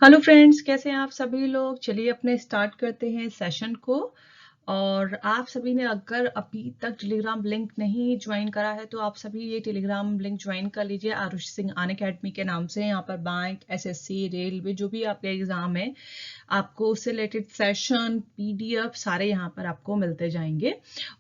Hello friends, कैसे हैं आप सभी लोग। चलिए अपने स्टार्ट करते हैं सेशन को। और आप सभी ने अगर अभी तक टेलीग्राम लिंक नहीं ज्वाइन करा है तो आप सभी ये टेलीग्राम लिंक ज्वाइन कर लीजिए। आरुषि सिंह अनअकैडमी के नाम से यहाँ पर बैंक, एसएससी, रेलवे जो भी आपके एग्जाम है आपको उससे रिलेटेड सेशन, पीडीएफ सारे यहाँ पर आपको मिलते जाएंगे।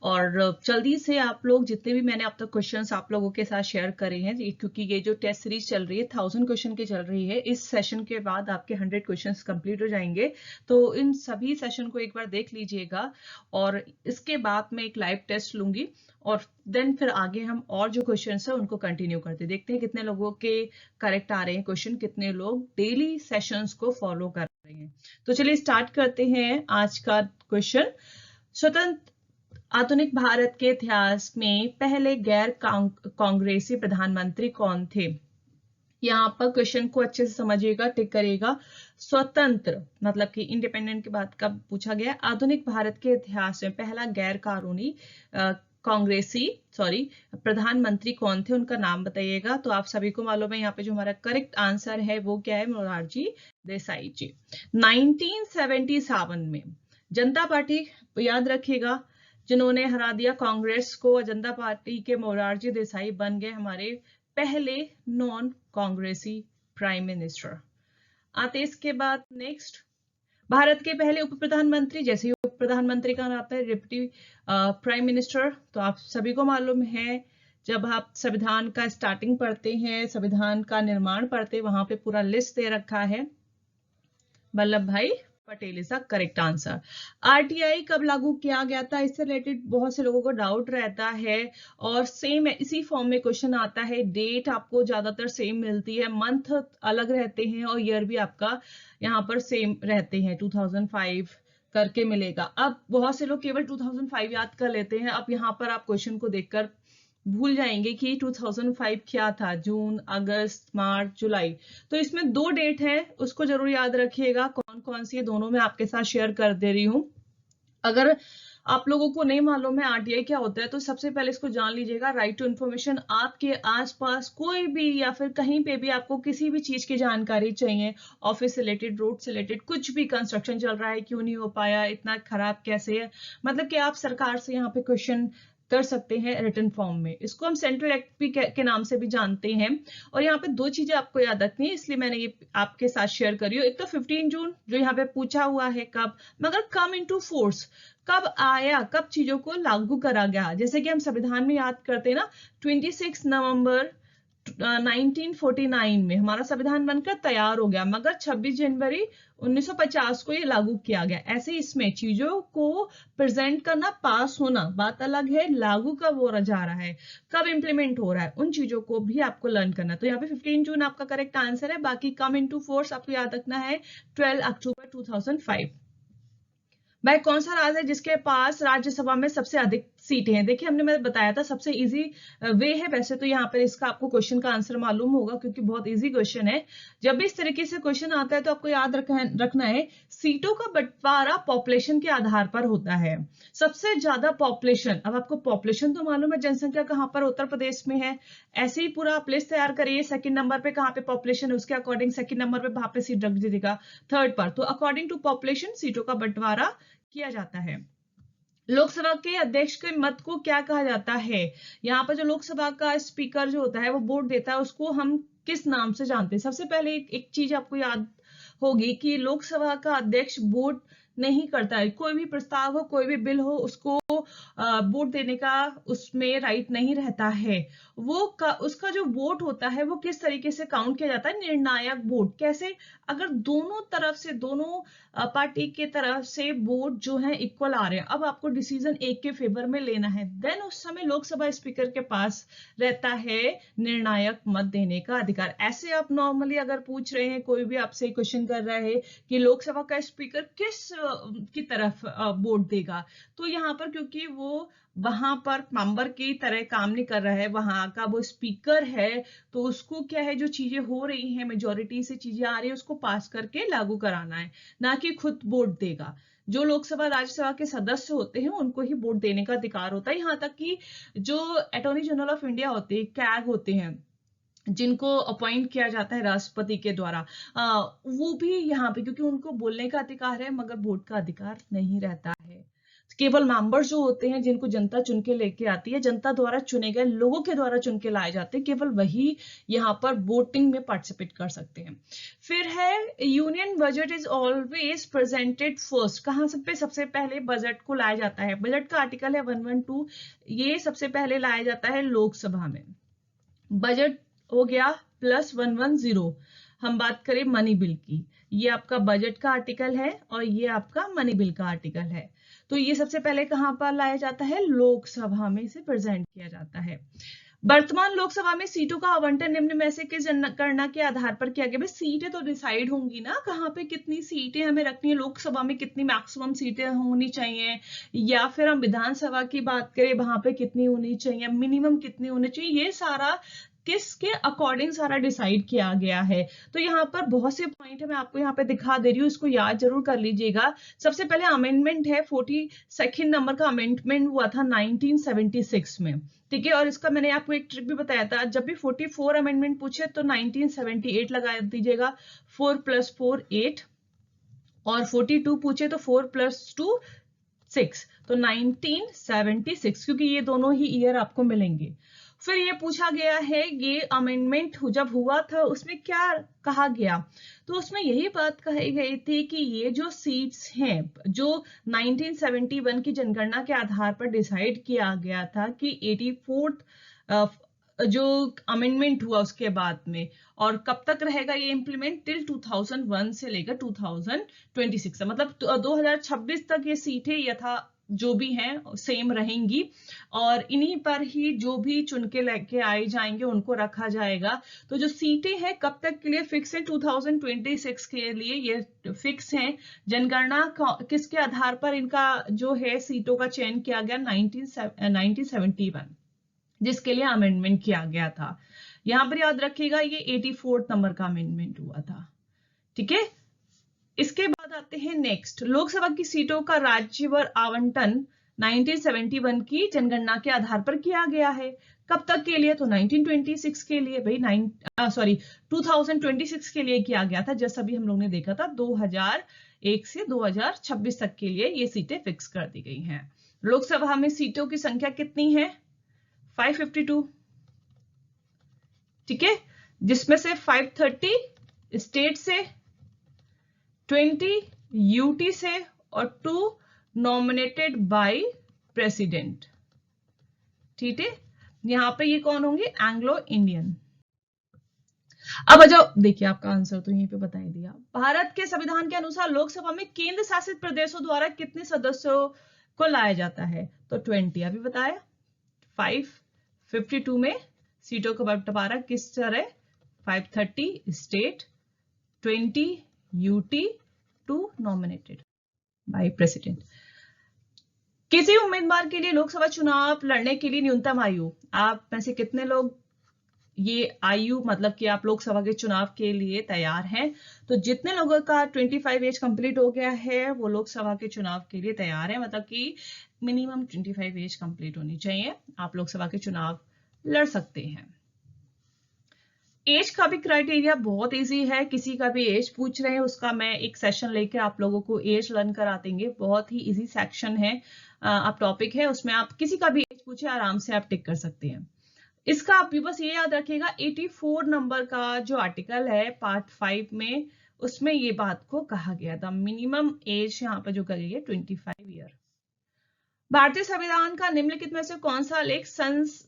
और जल्दी से आप लोग जितने भी मैंने अब तक क्वेश्चंस आप लोगों के साथ शेयर करे हैं, क्योंकि ये जो टेस्ट सीरीज चल रही है 1000 क्वेश्चन की चल रही है, इस सेशन के बाद आपके 100 क्वेश्चंस कंप्लीट हो जाएंगे। तो इन सभी सेशन को एक बार देख लीजिएगा और इसके बाद मैं एक लाइव टेस्ट लूंगी और देन फिर आगे हम और जो क्वेश्चन है उनको कंटिन्यू करते देखते हैं कितने लोगों के करेक्ट आ रहे हैं क्वेश्चन, कितने लोग डेली सेशंस को फॉलो कर रहे हैं। तो चलिए स्टार्ट करते हैं आज का क्वेश्चन। स्वतंत्र आधुनिक भारत के इतिहास में पहले गैर कांग्रेसी प्रधानमंत्री कौन थे। यहाँ पर क्वेश्चन को अच्छे से समझिएगा, टिक करिएगा। स्वतंत्र मतलब कि इंडिपेंडेंट के बाद कब पूछा गया। आधुनिक भारत के इतिहास में पहला गैर कानूनी कांग्रेसी प्रधानमंत्री कौन थे, उनका नाम बताइएगा। तो आप सभी को मालूम है यहाँ पे जो हमारा करेक्ट आंसर है वो क्या है, मोरारजी देसाई जी। 1977 में जनता पार्टी, याद रखिएगा, जिन्होंने हरा दिया कांग्रेस को, जनता पार्टी के मोरारजी देसाई बन गए हमारे पहले नॉन कांग्रेसी प्राइम मिनिस्टर। आते इसके बाद नेक्स्ट, भारत के पहले उप प्रधानमंत्री, जैसे ही उप प्रधानमंत्री का आता है डिप्टी प्राइम मिनिस्टर, तो आप सभी को मालूम है जब आप संविधान का स्टार्टिंग पढ़ते हैं, संविधान का निर्माण पढ़ते हैं, वहां पे पूरा लिस्ट दे रखा है, वल्लभ भाई Patel is the correct answer. RTI कब लागू किया गया था, इससे रिलेटेड बहुत से लोगों को डाउट रहता है और सेम इसी फॉर्म में क्वेश्चन आता है। डेट आपको ज्यादातर सेम मिलती है, मंथ अलग रहते हैं और ईयर भी आपका यहाँ पर सेम रहते हैं, 2005 करके मिलेगा। अब बहुत से लोग केवल 2005 याद कर लेते हैं, अब यहाँ पर आप क्वेश्चन को देखकर भूल जाएंगे कि 2005 क्या था, जून, अगस्त, मार्च, जुलाई। तो इसमें दो डेट है, उसको जरूर याद रखिएगा कौन कौन सी है, दोनों में आपके साथ शेयर कर दे रही हूँ। अगर आप लोगों को नहीं मालूम है आरटीआई क्या होता है तो सबसे पहले इसको जान लीजिएगा। राइट टू इन्फॉर्मेशन, आपके आसपास कोई भी या फिर कहीं पे भी आपको किसी भी चीज की जानकारी चाहिए, ऑफिस से रिलेटेड, रोड से रिलेटेड, कुछ भी कंस्ट्रक्शन चल रहा है, क्यों नहीं हो पाया, इतना खराब कैसे है, मतलब कि आप सरकार से यहाँ पे क्वेश्चन कर सकते हैं रिटन फॉर्म में। इसको हम सेंट्रल एक्ट भी के नाम से भी जानते हैं। और यहाँ पे दो चीजें आपको याद रखनी है, इसलिए मैंने ये आपके साथ शेयर करी हूँ। एक तो 15 जून जो यहाँ पे पूछा हुआ है कब, मगर कम इनटू फोर्स कब आया, कब चीजों को लागू करा गया। जैसे कि हम संविधान में याद करते हैं ना, 26 नवंबर 1949 में हमारा संविधान बनकर तैयार हो गया, मगर 26 जनवरी 1950 को ये लागू किया गया। ऐसे ही इसमें चीजों को प्रेजेंट करना, पास होना बात अलग है, लागू कब हो जा रहा है, कब इंप्लीमेंट हो रहा है, उन चीजों को भी आपको लर्न करना। तो यहाँ पे 15 जून आपका करेक्ट आंसर है। बाकी कम इनटू फोर्स आपको याद रखना है 12 अक्टूबर 2005। वह कौन सा राज्य है जिसके पास राज्यसभा में सबसे अधिक सीटें हैं। देखिए हमने, मैं बताया था सबसे इजी वे है, वैसे तो यहाँ पर इसका आपको क्वेश्चन का आंसर मालूम होगा क्योंकि बहुत इजी क्वेश्चन है। जब भी इस तरीके से क्वेश्चन आता है तो आपको याद रखना है सीटों का बंटवारा पॉपुलेशन के आधार पर होता है। सबसे ज्यादा पॉपुलेशन, अब आपको पॉपुलेशन तो मालूम है जनसंख्या कहाँ पर, उत्तर प्रदेश में है। ऐसे ही पूरा आप लिस्ट तैयार करिए, सेकंड नंबर पे कहाँ पे पॉपुलेशन है उसके अकॉर्डिंग सेकंड नंबर पे वहां पे सीट रख दीजिएगा, थर्ड पर। तो अकॉर्डिंग टू पॉपुलेशन सीटों का बंटवारा किया जाता है। लोकसभा के अध्यक्ष के मत को क्या कहा जाता है। यहाँ पर जो लोकसभा का स्पीकर जो होता है वो वोट देता है, उसको हम किस नाम से जानते हैं। सबसे पहले एक चीज आपको याद होगी कि लोकसभा का अध्यक्ष वोट नहीं करता है। कोई भी प्रस्ताव हो, कोई भी बिल हो, उसको वोट देने का उसमें राइट नहीं रहता है। उसका जो वोट होता है वो किस तरीके से काउंट किया जाता है, निर्णायक वोट। कैसे, अगर दोनों तरफ से, दोनों पार्टी के तरफ से वोट जो है इक्वल आ रहे हैं, अब आपको डिसीजन एक के फेवर में लेना है, देन उस समय लोकसभा स्पीकर के पास रहता है निर्णायक मत देने का अधिकार। ऐसे आप नॉर्मली अगर पूछ रहे हैं, कोई भी आपसे क्वेश्चन कर रहा है कि लोकसभा का स्पीकर किस की तरफ वोट देगा, तो यहाँ पर क्योंकि वो वहां पर मेंबर की तरह काम नहीं कर रहा है, वहां का वो स्पीकर है, तो उसको क्या है, जो चीजें हो रही हैं, मेजोरिटी से चीजें आ रही है, उसको पास करके लागू कराना है, ना कि खुद वोट देगा। जो लोकसभा राज्यसभा के सदस्य होते हैं उनको ही वोट देने का अधिकार होता है। यहाँ तक कि जो अटॉर्नी जनरल ऑफ इंडिया होते हैं, कैग होते हैं, जिनको अपॉइंट किया जाता है राष्ट्रपति के द्वारा, वो भी यहाँ पे, क्योंकि उनको बोलने का अधिकार है मगर वोट का अधिकार नहीं रहता है। केवल मेंबर्स जो होते हैं जिनको जनता चुन के लेके आती है, जनता द्वारा चुने गए लोगों के द्वारा चुन के लाए जाते हैं, केवल वही यहाँ पर वोटिंग में पार्टिसिपेट कर सकते हैं। फिर है union budget is always presented first. कहाँ पे सबसे पहले बजट को लाया जाता है? बजट का आर्टिकल है 112, ये सबसे पहले लाया जाता है लोकसभा में। बजट हो गया प्लस 110। हम बात करें मनी बिल की, ये आपका बजट का आर्टिकल है और ये आपका मनी बिल का आर्टिकल है। तो ये सबसे पहले कहां पर लाया जाता है? लोकसभा में इसे प्रेजेंट किया जाता है। वर्तमान लोकसभा में सीटों का आवंटन निम्न में से किस जनगणना के आधार पर किया गया? भाई सीटें तो डिसाइड होंगी ना, कहाँ पे कितनी सीटें हमें रखनी है, लोकसभा में कितनी मैक्सिमम सीटें होनी चाहिए, या फिर हम विधानसभा की बात करें वहां पे कितनी होनी चाहिए, मिनिमम कितनी होनी चाहिए, ये सारा किसके अकॉर्डिंग सारा डिसाइड किया गया है। तो यहाँ पर बहुत से पॉइंट है, मैं आपको यहाँ पे दिखा दे रही हूँ, इसको याद जरूर कर लीजिएगा। सबसे पहले अमेंडमेंट है, 42nd नंबर का अमेंडमेंट हुआ था 1976 में, ठीक है। और इसका मैंने आपको एक ट्रिक भी बताया था, जब भी 44 अमेंडमेंट पूछे तो 1978 लगा दीजिएगा, 4 + 4 8, और 42 पूछे तो 4 + 2 6, तो 1976, क्योंकि ये दोनों ही ईयर आपको मिलेंगे। फिर ये पूछा गया है, ये अमेंडमेंट जब हुआ था उसमें क्या कहा गया? तो उसमें यही बात कही गई थी कि ये जो सीट्स हैं, जो 1971 की जनगणना के आधार पर डिसाइड किया गया था कि 84th जो अमेंडमेंट हुआ उसके बाद में, और कब तक रहेगा ये इंप्लीमेंट? टिल 2001 से लेकर 2026, मतलब 2026 तक ये सीटें यथा जो भी हैं सेम रहेंगी, और इन्हीं पर ही जो भी चुन के लेके आए जाएंगे उनको रखा जाएगा। तो जो सीटें हैं कब तक के लिए फिक्स है? 2026 के लिए ये फिक्स है। जनगणना किसके आधार पर इनका जो है सीटों का चयन किया गया? 1971, जिसके लिए अमेंडमेंट किया गया था। यहां पर याद रखिएगा ये 84th नंबर का अमेंडमेंट हुआ था, ठीक है। इसके बाद आते हैं नेक्स्ट, लोकसभा की सीटों का राज्यवार आवंटन 1971 की जनगणना के आधार पर किया गया है। कब तक के लिए? तो 1926 के लिए, भाई 2026 के लिए किया गया था, जैसा भी हम लोग ने देखा था 2001 से 2026 तक के लिए ये सीटें फिक्स कर दी गई हैं। लोकसभा में सीटों की संख्या कितनी है? 552, ठीक है, जिसमें से 530 स्टेट से, 20 यूटी से, और 2 नॉमिनेटेड बाय प्रेसिडेंट, ठीक है। यहां पे ये कौन होंगे? Anglo Indian. अब आ जाओ, देखिए आपका आंसर तो यहीं पे बता ही दिया। भारत के संविधान के अनुसार लोकसभा में केंद्र शासित प्रदेशों द्वारा कितने सदस्यों को लाया जाता है? तो 20 अभी बताया। 552 में सीटों का बंटवारा किस तरह? 530 state, 20 UT, 2 nominated by president. किसी उम्मीदवार के लिए लोकसभा चुनाव लड़ने के लिए न्यूनतम आयु, आप में से कितने लोग ये आयु मतलब कि आप लोकसभा के चुनाव के लिए तैयार हैं? तो जितने लोगों का 25 एज कंप्लीट हो गया है वो लोकसभा के चुनाव के लिए तैयार है, मतलब कि मिनिमम 25 एज कंप्लीट होनी चाहिए, आप लोकसभा के चुनाव लड़ सकते हैं। एज का भी क्राइटेरिया बहुत इजी है, किसी का भी एज पूछ रहे हैं उसका मैं एक सेशन लेकर आप लोगों को एज लर्न करा देंगे, बहुत ही इजी सेक्शन है, आप टॉपिक है उसमें आप किसी का भी एज पूछे आराम से आप टिक कर सकते हैं। इसका आप भी बस ये याद रखिएगा 84 नंबर का जो आर्टिकल है पार्ट 5 में, उसमें ये बात को कहा गया था, मिनिमम एज यहाँ पे जो कही है 25 ईयर। भारतीय संविधान का निम्नलिखित में से कौन सा लेख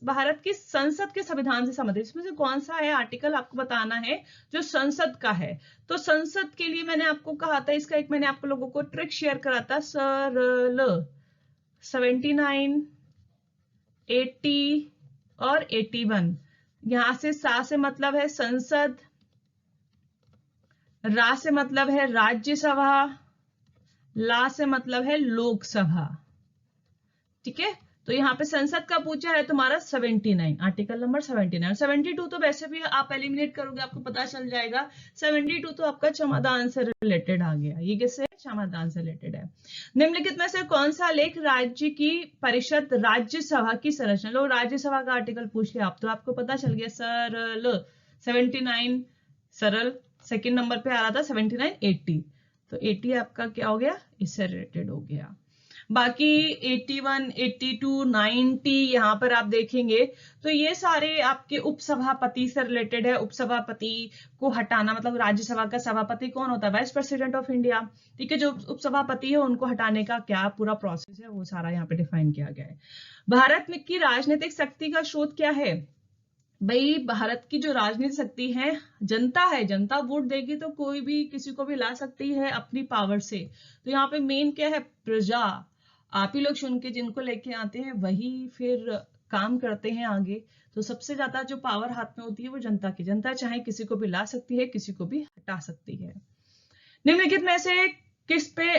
भारत की संसद के संविधान से संबंधित, इसमें से कौन सा है आर्टिकल आपको बताना है जो संसद का है? तो संसद के लिए मैंने आपको कहा था, इसका एक मैंने आप लोगों को ट्रिक शेयर करा था, सरल 79, 80 और 81। यहां से सा से मतलब है संसद, रा से मतलब है राज्यसभा, ला से मतलब है लोकसभा, ठीक है। तो यहाँ पे संसद का पूछा है तुम्हारा 79, आर्टिकल नंबर 79। 72 तो वैसे भी आप एलिमिनेट करोगे आपको पता चल जाएगा, 72 तो आपका क्षमतान से रिलेटेड आ गया, ये किससे? क्षमतान से रिलेटेड है। निम्नलिखित में से कौन सा लेख राज्य की परिषद राज्यसभा की संरचना, लो राज्यसभा का आर्टिकल पूछ लिया आप तो आपको पता चल गया, सरल 79 सरल, सेकंड नंबर पे आ रहा था 79 80, तो 80 आपका क्या हो गया, इससे रिलेटेड हो गया। बाकी 81 82 90 यहाँ पर आप देखेंगे तो ये सारे आपके उपसभापति से रिलेटेड है। उपसभापति को हटाना मतलब राज्यसभा का सभापति कौन होता है, वाइस प्रेसिडेंट ऑफ इंडिया, ठीक है। जो उपसभापति है उनको हटाने का क्या पूरा प्रोसेस है वो सारा यहाँ पे डिफाइन किया गया है। भारत में की राजनीतिक शक्ति का स्रोत क्या है, भाई भारत की जो राजनीतिक शक्ति है जनता है, जनता वोट देगी तो कोई भी किसी को भी ला सकती है अपनी पावर से। तो यहाँ पे मेन क्या है, प्रजा, आप ही लोग चुन के जिनको लेके आते हैं वही फिर काम करते हैं आगे। तो सबसे ज्यादा जो पावर हाथ में होती है वो जनता की, जनता चाहे किसी को भी ला सकती है, किसी को भी हटा सकती है। निम्नलिखित में से किस पे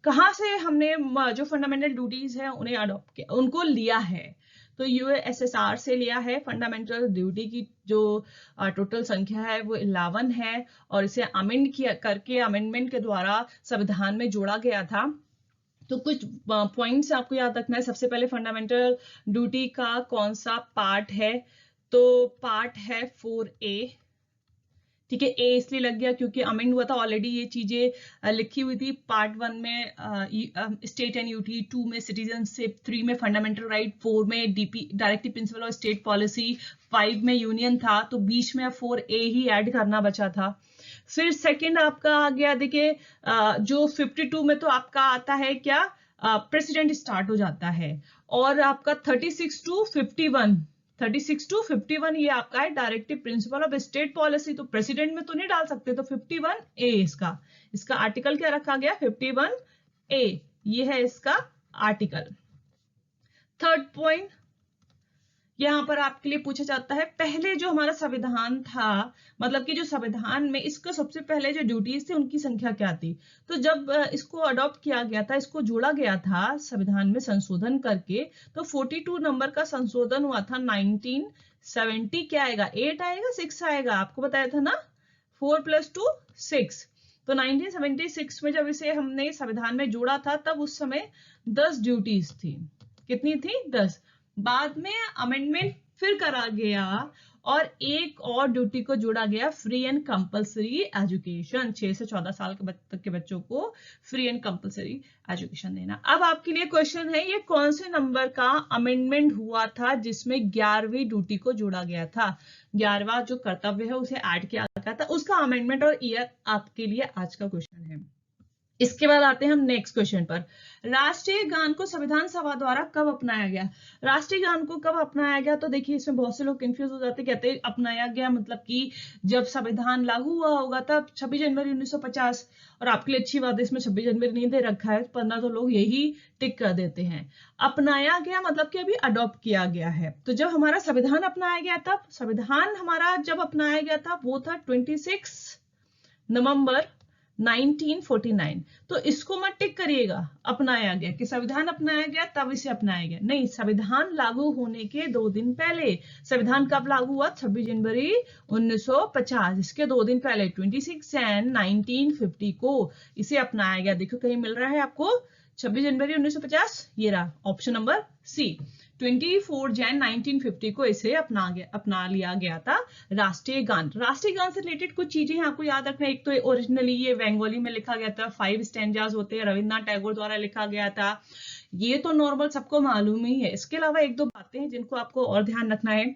कहां से हमने जो फंडामेंटल ड्यूटीज है उन्हें अडॉप्ट किया, उनको लिया है, तो यूएसएसआर से लिया है। फंडामेंटल ड्यूटी की जो टोटल संख्या है वो 11 है और इसे अमेंड किया करके अमेंडमेंट के द्वारा संविधान में जोड़ा गया था। तो कुछ पॉइंट्स आपको याद रखना है। सबसे पहले फंडामेंटल ड्यूटी का कौन सा पार्ट है, तो पार्ट है 4A, ठीक है। ए इसलिए लग गया क्योंकि अमेंड हुआ था ऑलरेडी, ये चीजें लिखी हुई थी। पार्ट 1 में स्टेट एंड यूटी, 2 में सिटीजनशिप, 3 में फंडामेंटल राइट, 4 में DP directive principle of state policy, 5 में यूनियन था, तो बीच में 4A ही ऐड करना बचा था। फिर सेकंड आपका आ गया, देखिए जो 52 में तो आपका आता है क्या, प्रेसिडेंट स्टार्ट हो जाता है, और आपका 36 टू 51 ये आपका है directive principle of state policy. तो प्रेसिडेंट में तो नहीं डाल सकते, तो 51A इसका आर्टिकल क्या रखा गया, 51A, ये है इसका आर्टिकल। थर्ड पॉइंट यहां पर आपके लिए पूछा जाता है, पहले जो हमारा संविधान था, मतलब कि जो संविधान में इसको सबसे पहले जो ड्यूटीज थी उनकी संख्या क्या थी। तो जब इसको अडॉप्ट किया गया था, इसको जोड़ा गया था संविधान में संशोधन करके, तो 42 नंबर का संशोधन हुआ था 1970। क्या आएगा, 8 आएगा 6 आएगा, आपको बताया था ना, 4 + 2 6। तो 1976 में जब इसे हमने संविधान में जोड़ा था तब उस समय 10 ड्यूटीज थी। कितनी थी, 10। बाद में अमेंडमेंट फिर करा गया और एक और ड्यूटी को जोड़ा गया, फ्री एंड कंपलसरी एजुकेशन। 6 से 14 साल तक के बच्चों को फ्री एंड कंपलसरी एजुकेशन देना। अब आपके लिए क्वेश्चन है, ये कौन से नंबर का अमेंडमेंट हुआ था जिसमें 11वीं ड्यूटी को जोड़ा गया था, 11वां जो कर्तव्य है उसे ऐड किया गया था, उसका अमेंडमेंट और ईयर आपके लिए आज का क्वेश्चन है। इसके बाद आते हैं हम नेक्स्ट क्वेश्चन पर। राष्ट्रीय गान को संविधान सभा द्वारा कब अपनाया गया, राष्ट्रीय गान को कब अपनाया गया, तो देखिए इसमें बहुत से लोग कंफ्यूज हो जाते, कहते हैं अपनाया गया मतलब कि जब संविधान लागू हुआ होगा तब 26 जनवरी 1950। और आपके लिए अच्छी बात है, इसमें 26 जनवरी नहीं दे रखा है, 15 तो लोग यही टिक कर देते हैं। अपनाया गया मतलब कि अभी अडॉप्ट किया गया है। तो जब हमारा संविधान अपनाया गया, तब संविधान हमारा जब अपनाया गया था वो था 26 नवंबर 1949। तो इसको मत टिक करिएगा अपनाया गया कि संविधान अपनाया गया तब इसे अपनाया गया, नहीं, संविधान लागू होने के 2 दिन पहले। संविधान कब लागू हुआ, 26 जनवरी 1950, इसके 2 दिन पहले 26 जैन 1950 को इसे अपनाया गया। देखो कहीं मिल रहा है आपको 26 जनवरी 1950, ये रहा ऑप्शन नंबर सी। 24 जैन 1950 को इसे अपना लिया गया था राष्ट्रीय गान। राष्ट्रीय गान से रिलेटेड कुछ चीजें आपको याद रखना है। एक तो ओरिजिनली ये बंगाली में लिखा गया था, 5 स्टैंजास होते हैं, रविन्द्रनाथ टैगोर द्वारा लिखा गया था, ये तो नॉर्मल सबको मालूम ही है। इसके अलावा 1-2 बातें हैं जिनको आपको और ध्यान रखना है,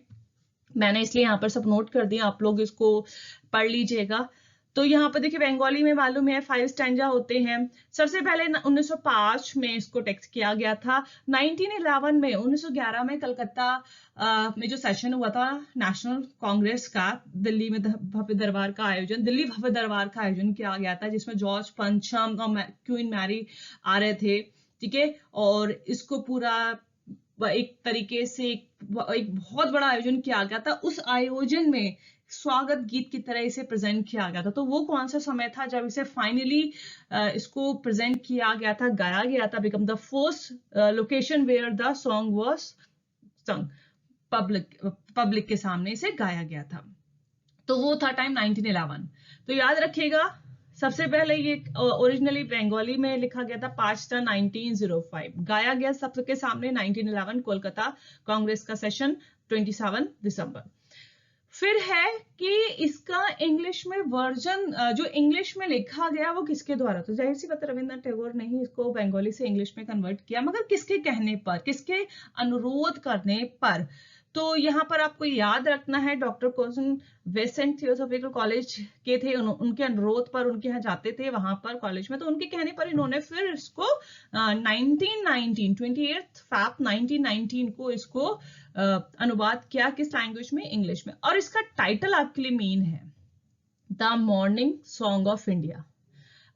मैंने इसलिए यहाँ पर सब नोट कर दिया, आप लोग इसको पढ़ लीजिएगा। तो यहाँ पर देखिए बंगाली में मालूम है 5 स्टैंजा होते हैं। सबसे पहले 1905 में इसको टेक्स्ट किया गया था। 1911 में 1911 में कलकत्ता में जो सेशन हुआ था नेशनल कांग्रेस का, दिल्ली में भव्य दरबार का आयोजन किया गया था, जिसमें जॉर्ज पंचम और क्वीन मैरी आ रहे थे, ठीक है। और इसको पूरा एक तरीके से एक बहुत बड़ा आयोजन किया गया था। उस आयोजन में स्वागत गीत की तरह इसे प्रेजेंट किया गया था। तो वो कौन सा समय था जब इसे फाइनली इसको प्रेजेंट किया गया था, गाया गया था, become the first location where the song was sung, public के सामने इसे गाया गया था। तो वो था टाइम 1911। तो याद रखिएगा, सबसे पहले ये ओरिजिनली बंगाली में लिखा गया था 5/10/1905, गाया गया सबके सामने 1911 कोलकाता कांग्रेस का सेशन 27 दिसंबर। फिर है कि इसका इंग्लिश में वर्जन जो इंग्लिश में लिखा गया वो किसके द्वारा, तो जाहिर सी बात रविंद्रनाथ टैगोर ने ही इसको बंगाली से इंग्लिश में कन्वर्ट किया, मगर किसके कहने पर, किसके अनुरोध करने पर। तो यहाँ पर आपको याद रखना है डॉक्टर कोसन वेसेंट थियोसॉफिकल कॉलेज के थे, उनके अनुरोध पर उनके यहाँ जाते थे वहां पर कॉलेज में, तो उनके कहने पर इन्होंने फिर इसको 28 फैब 1919 को इसको अनुवाद किया किस लैंग्वेज में, इंग्लिश में। और इसका टाइटल आपके लिए मेन है the morning song of India.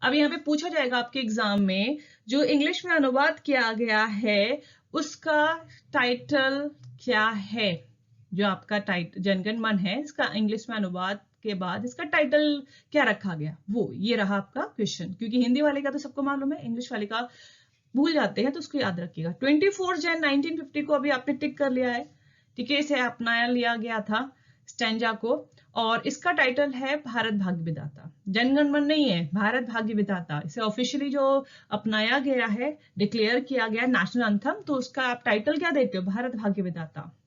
अब यहाँ पे पूछा जाएगा आपके एग्जाम में, जो इंग्लिश में अनुवाद किया गया है उसका टाइटल क्या है, जो आपका जनगण मन है इसका इंग्लिश में अनुवाद के बाद इसका टाइटल क्या रखा गया, वो ये रहा आपका क्वेश्चन। क्योंकि हिंदी वाले का तो सबको मालूम है, इंग्लिश वाले का भूल जाते हैं, तो उसको याद रखिएगा। 24 जन 1950 को अभी आपने टिक कर लिया है, ठीक है, इसे अपनाया लिया गया था स्टैंजा को, और इसका टाइटल है भारत भाग्य विधाता। जनगण मन नहीं है, भारत भाग्य विधाता, इसे ऑफिशियली जो अपनाया गया है, डिक्लेयर किया गया नेशनल एंथम, तो उसका आप टाइटल क्या देते हो, भारत भाग्य विधाता।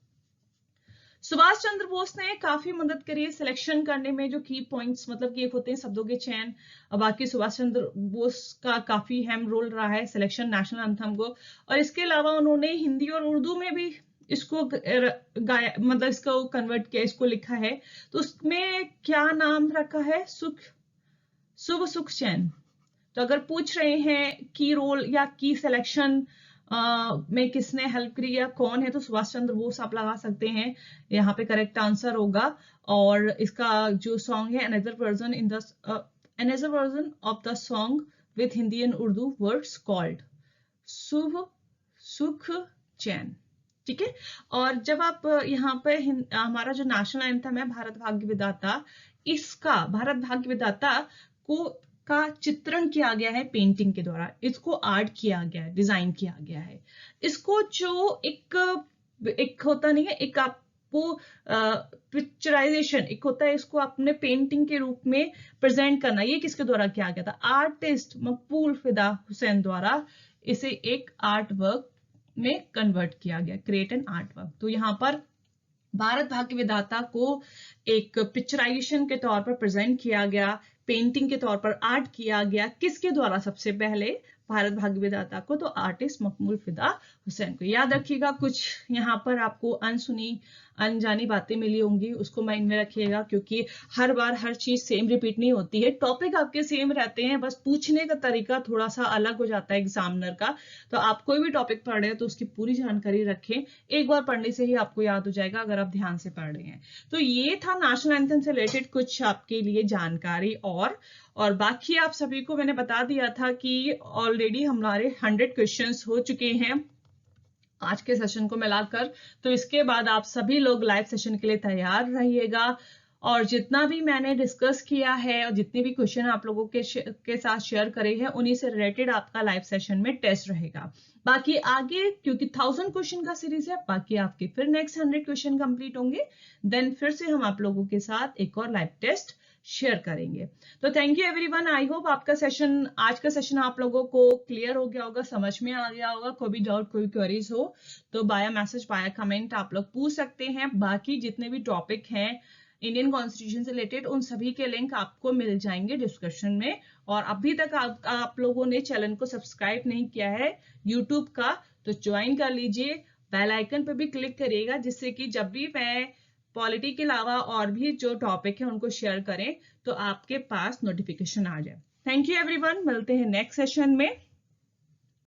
सुभाष चंद्र बोस ने काफी मदद करी है सिलेक्शन करने में, जो की पॉइंट्स मतलब कि एक होते हैं शब्दों के चयन, बाकी सुभाष चंद्र बोस का काफी अहम रोल रहा है सिलेक्शन नेशनल एंथम को। और इसके अलावा उन्होंने हिंदी और उर्दू में भी इसको गाया, मतलब इसको कन्वर्ट किया, इसको लिखा है, तो उसमें क्या नाम रखा है, शुभ सुख चैन। तो अगर पूछ रहे हैं की रोल या की सिलेक्शन में किसने हेल्प करी या कौन है, तो सुभाष चंद्र बोस आप लगा सकते हैं, यहाँ पे करेक्ट आंसर होगा। और इसका जो सॉन्ग है another version of the song with Hindi and Urdu words called Shubh Sukh Chain, ठीक है। और जब आप यहाँ पे हमारा जो नेशनल एंथम है भारत भाग्य विधाता, इसका भारत भाग्य विधाता को का चित्रण किया गया है पेंटिंग के द्वारा, इसको आर्ट किया गया है, डिजाइन किया गया है। इसको जो एक होता नहीं है, एक आपको पिक्चराइजेशन एक होता है, इसको अपने पेंटिंग के रूप में प्रेजेंट करना, ये किसके द्वारा किया गया था, आर्टिस्ट मकबूल फिदा हुसैन द्वारा इसे एक आर्ट वर्क में कन्वर्ट किया गया, क्रिएट एन आर्ट वर्क। तो यहाँ पर भारत भाग्य विधाता को एक पिक्चराइजेशन के तौर पर प्रेजेंट किया गया, पेंटिंग के तौर पर आर्ट किया गया, किसके द्वारा, सबसे पहले भारत भाग्य विधाता को, तो आर्टिस्ट मकबूल फिदा हुसैन को। याद रखिएगा, कुछ यहाँ पर आपको अनसुनी अनजानी बातें मिली होंगी, उसको माइंड में रखिएगा, क्योंकि हर बार हर चीज सेम रिपीट नहीं होती है, टॉपिक आपके सेम रहते हैं, बस पूछने का तरीका थोड़ा सा अलग हो जाता है एग्जामिनर का। तो आप कोई भी टॉपिक पढ़ रहे हैं तो उसकी पूरी जानकारी रखें, एक बार पढ़ने से ही आपको याद हो जाएगा अगर आप ध्यान से पढ़ रहे हैं। तो ये था नेशनल एंथम से रिलेटेड कुछ आपके लिए जानकारी। और बाकी आप सभी को मैंने बता दिया था कि ऑलरेडी हमारे 100 क्वेश्चंस हो चुके हैं आज के सेशन को मिलाकर, तो इसके बाद आप सभी लोग लाइव सेशन के लिए तैयार रहिएगा। और जितना भी मैंने डिस्कस किया है और जितने भी क्वेश्चन आप लोगों के साथ शेयर करे हैं, उन्हीं से रिलेटेड आपका लाइव सेशन में टेस्ट रहेगा। बाकी आगे क्योंकि 1000 क्वेश्चन का सीरीज है, बाकी आपके फिर नेक्स्ट 100 क्वेश्चन कंप्लीट होंगे, देन फिर से हम आप लोगों के साथ एक और लाइव टेस्ट शेयर करेंगे। तो thank you everyone, I hope आपका सेशन, आज का सेशन आप लोगों को क्लियर हो गया होगा, समझ में आ गया होगा। कोई भी डाउट कोई क्वेरीज हो तो बाया मैसेज बाया कमेंट आप लोग पूछ सकते हैं। बाकी जितने भी टॉपिक हैं इंडियन कॉन्स्टिट्यूशन से रिलेटेड, उन सभी के लिंक आपको मिल जाएंगे डिस्क्रिप्शन में। और अभी तक आप लोगों ने चैनल को सब्सक्राइब नहीं किया है यूट्यूब का, तो ज्वाइन कर लीजिए, बेल आइकन पर भी क्लिक करिएगा, जिससे कि जब भी मैं पॉलिटी के अलावा और भी जो टॉपिक है उनको शेयर करें तो आपके पास नोटिफिकेशन आ जाए। थैंक यू एवरीवन, मिलते हैं नेक्स्ट सेशन में।